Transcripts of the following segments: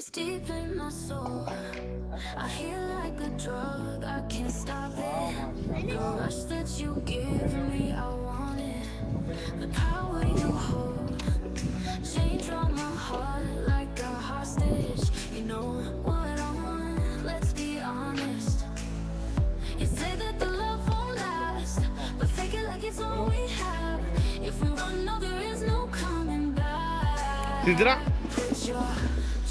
It's deep in my soul. I hear like a drug, I can't stop it. The rush that you give me, I want it. The power you hold, change on my heart like a hostage. You know what I want, let's be honest. You say that the love won't last, but fake it like it's all we have. If we run, no, there is no coming back. Put your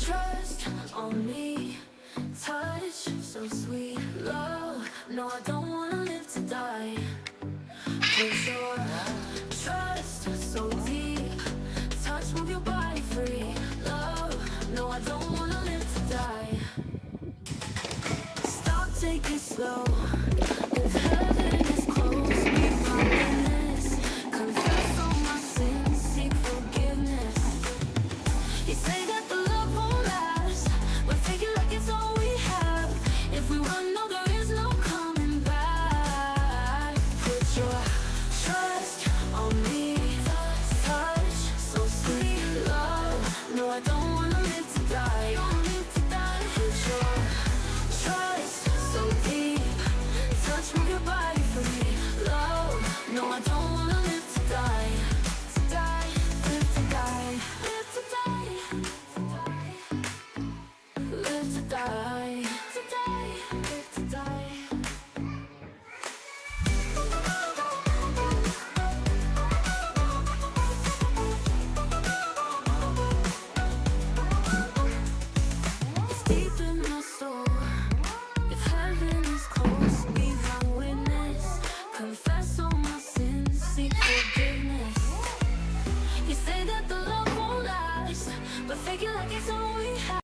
trust on me, touch so sweet, love. No, I don't wanna live to die. Put your trust so deep, touch, move your body free, love. No, I don't wanna live to die. Stop, take it slow.